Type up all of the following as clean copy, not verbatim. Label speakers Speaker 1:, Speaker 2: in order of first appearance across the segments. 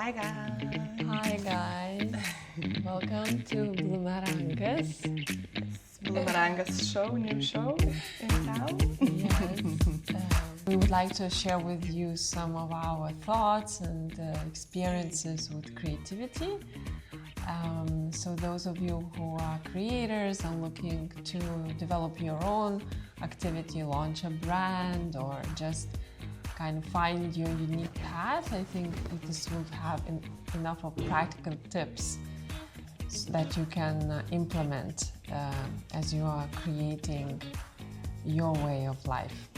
Speaker 1: Hi guys.
Speaker 2: Hi guys, welcome to Bloomerangas.
Speaker 1: Bloomerangas show, new show in town.
Speaker 2: Yes, we would like to share with you some of our thoughts and experiences with creativity. So those of you who are creators and looking to develop your own activity, launch a brand, or just kind of find your unique path, I think this will have enough of practical tips that you can implement as you are creating your way of life.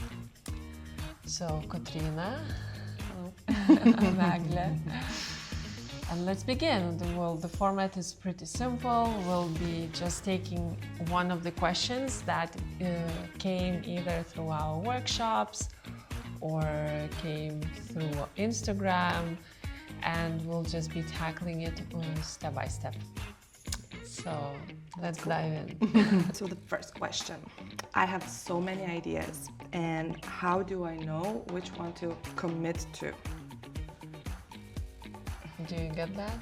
Speaker 2: So, Kotryna, I'm Egle. And let's begin. The format is pretty simple. We'll be just taking one of the questions that came either through our workshops or came through Instagram, and we'll just be tackling it step by step. So let's dive in.
Speaker 1: So the first question, I have so many ideas, and how do I know which one to commit to?
Speaker 2: Do you get that?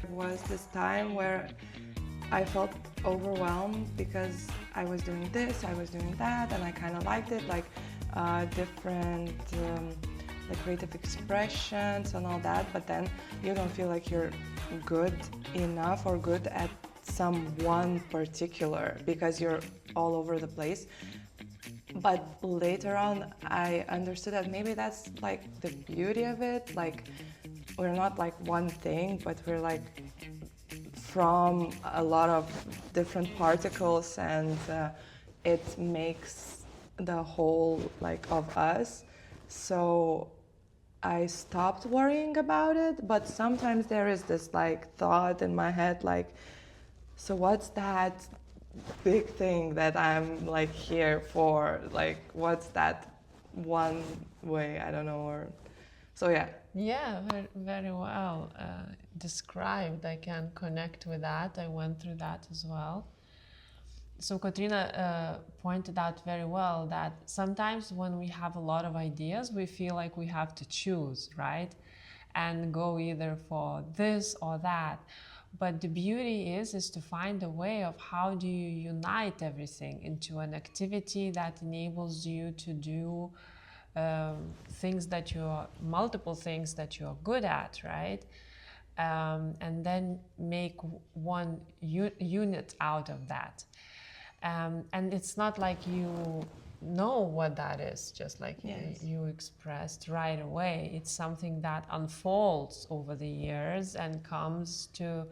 Speaker 1: There was this time where I felt overwhelmed because I was doing this, I was doing that, and I kind of liked it, like different like creative expressions and all that, but then you don't feel like you're good enough or good at some one particular because you're all over the place. But later on, I understood that maybe that's like the beauty of it. Like, we're not like one thing, but we're like from a lot of different particles, and it makes the whole like of us. So I stopped worrying about it, but sometimes there is this like thought in my head, like, so what's that big thing that I'm like here for? Like, what's that one way? I don't know. Or so yeah.
Speaker 2: Yeah, very, very well described. I can connect with that. I went through that as well. So Kotryna pointed out very well that sometimes when we have a lot of ideas, we feel like we have to choose, right? And go either for this or that. But the beauty is to find a way of how do you unite everything into an activity that enables you to do multiple things that you're good at, right? And then make one unit out of that. And it's not like you know what that is, just like
Speaker 1: Yes.
Speaker 2: you expressed right away. It's something that unfolds over the years and comes to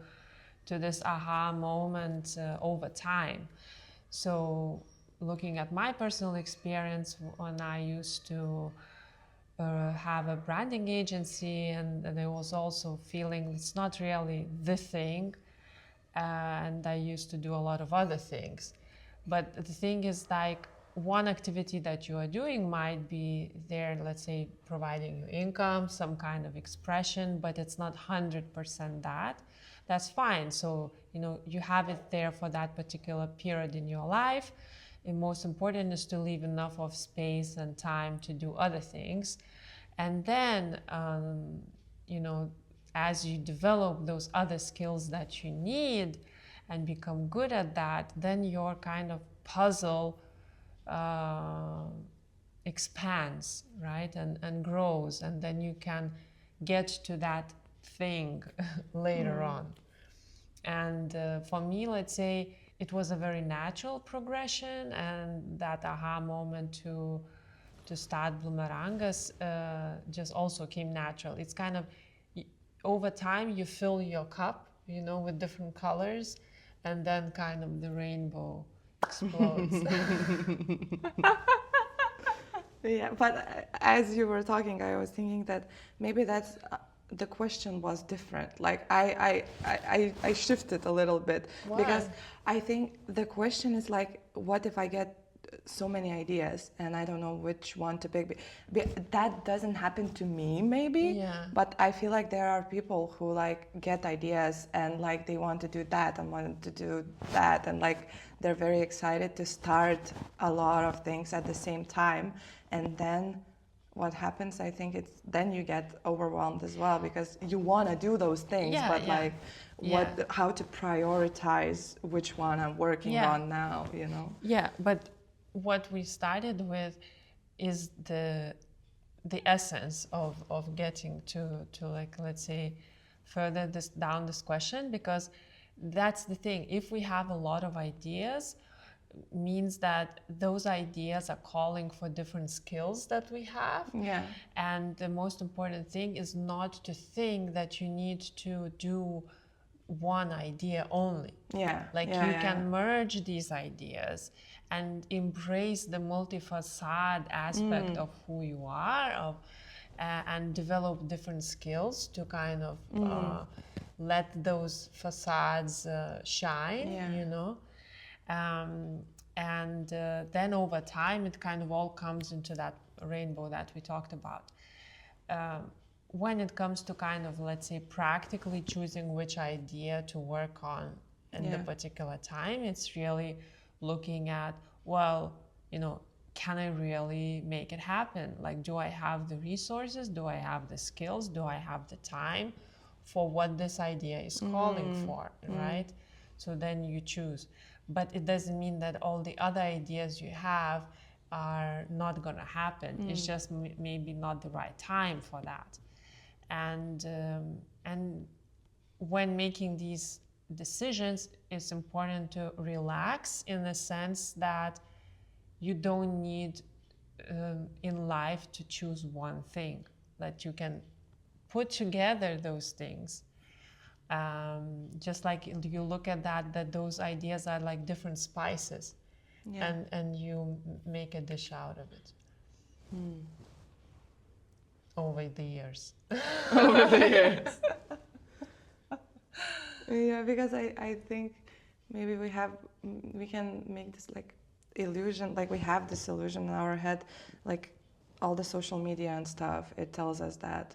Speaker 2: this aha moment over time. So looking at my personal experience when I used to have a branding agency, and I was also feeling it's not really the thing, and I used to do a lot of other things. But the thing is, like, one activity that you are doing might be there, let's say, providing you income, some kind of expression, but it's not 100% that. That's fine. So, you have it there for that particular period in your life. And most important is to leave enough of space and time to do other things. And then, as you develop those other skills that you need and become good at that, then your kind of puzzle expands, right? And grows. And then you can get to that thing later on. And for me, let's say, it was a very natural progression, and that aha moment to start Bloomerangas just also came natural. It's kind of, over time, you fill your cup, with different colors, and then kind of the rainbow explodes.
Speaker 1: Yeah, but as you were talking, I was thinking that maybe that's the question was different. Like I shifted a little bit.
Speaker 2: Why?
Speaker 1: Because I think the question is like, what if I get so many ideas and I don't know which one to pick? That doesn't happen to me, maybe.
Speaker 2: Yeah.
Speaker 1: But I feel like there are people who like get ideas and like they want to do that and want to do that, and like they're very excited to start a lot of things at the same time. And then what happens, I think it's then you get overwhelmed as well, because you want to do those things, but like how to prioritize which one I'm working on now, you know?
Speaker 2: Yeah, but what we started with is the essence of getting to like, let's say, further down this question, because that's the thing. If we have a lot of ideas, means that those ideas are calling for different skills that we have.
Speaker 1: Yeah.
Speaker 2: And the most important thing is not to think that you need to do one idea only.
Speaker 1: Yeah.
Speaker 2: Like you can merge these ideas and embrace the multi-facade aspect of who you are, and develop different skills to kind of let those facades shine, you know. And then over time, it kind of all comes into that rainbow that we talked about. When it comes to kind of, let's say, practically choosing which idea to work on in the particular time, it's really looking at, well, you know, can I really make it happen? Like, do I have the resources? Do I have the skills? Do I have the time for what this idea is calling for, right? So then you choose. But it doesn't mean that all the other ideas you have are not going to happen. It's just maybe not the right time for that. And when making these decisions, it's important to relax, in the sense that you don't need in life to choose one thing, that you can put together those things. Just like you look at that those ideas are like different spices, and you make a dish out of it over the years.
Speaker 1: Over the years. Yeah, because I think maybe we can make this like illusion, like we have this illusion in our head, like all the social media and stuff, it tells us that,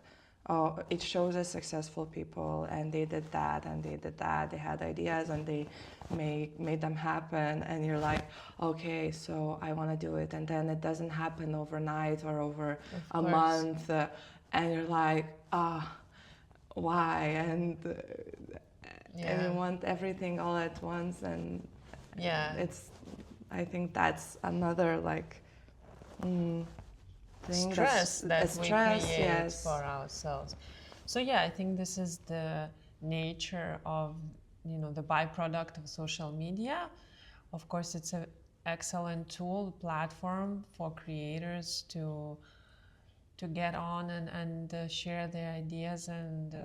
Speaker 1: oh, it shows us successful people and they did that and they did that, they had ideas and they made them happen, and you're like, okay, so I want to do it, and then it doesn't happen overnight or over a month, and you're like, why? And you want everything all at once, and I think that's another like thing,
Speaker 2: stress that we create for ourselves. So I think this is the nature of, you know, the byproduct of social media. Of course, it's an excellent tool, platform for creators to get on and share their ideas and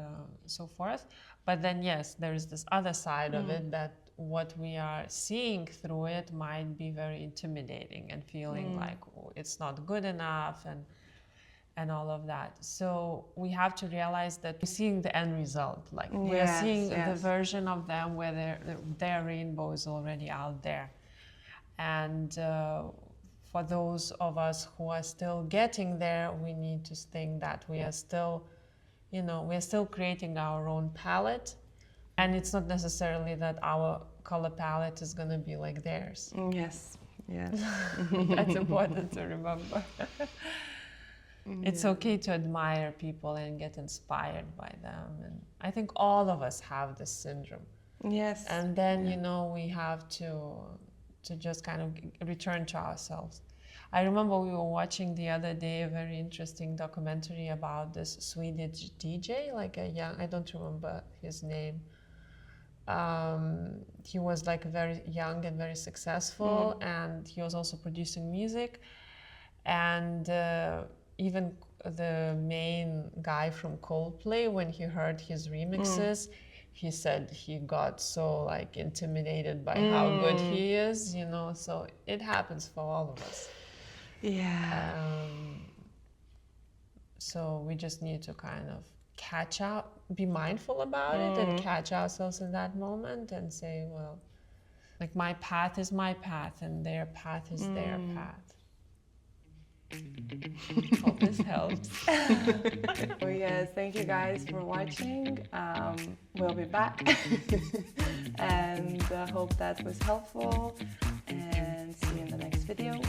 Speaker 2: so forth. But then there is this other side of it, that what we are seeing through it might be very intimidating and feeling like, oh, it's not good enough and all of that. So we have to realize that we're seeing the end result. Like we are seeing the version of them where their rainbow is already out there. And for those of us who are still getting there, we need to think that we are still, you know, we're still creating our own palette. And it's not necessarily that our color palette is going to be like theirs.
Speaker 1: Yes.
Speaker 2: That's important to remember. It's okay to admire people and get inspired by them. And I think all of us have this syndrome.
Speaker 1: Yes.
Speaker 2: And then, you know, we have to just kind of return to ourselves. I remember we were watching the other day a very interesting documentary about this Swedish DJ, like a young, I don't remember his name. He was like very young and very successful, and he was also producing music. And even the main guy from Coldplay, when he heard his remixes, he said he got so like intimidated by how good he is, you know, so it happens for all of us. So we just need to kind of catch up, be mindful about it, and catch ourselves in that moment and say, well, like my path is my path and their path is their path. Hope this helps.
Speaker 1: Oh yes, thank you guys for watching. We'll be back and hope that was helpful, and see you in the next video.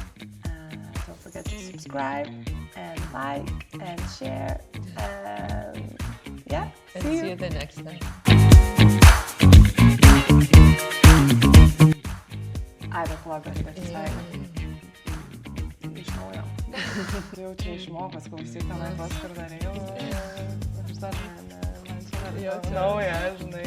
Speaker 1: Don't forget to subscribe and like and share. And yeah,
Speaker 2: And see you the next time.
Speaker 1: Ai, bet blogas, bet visai. Išmokau. Jau čia išmokas klausyt, tenai pas, kur dariau. Aš dar man čia dar nauja, žinai.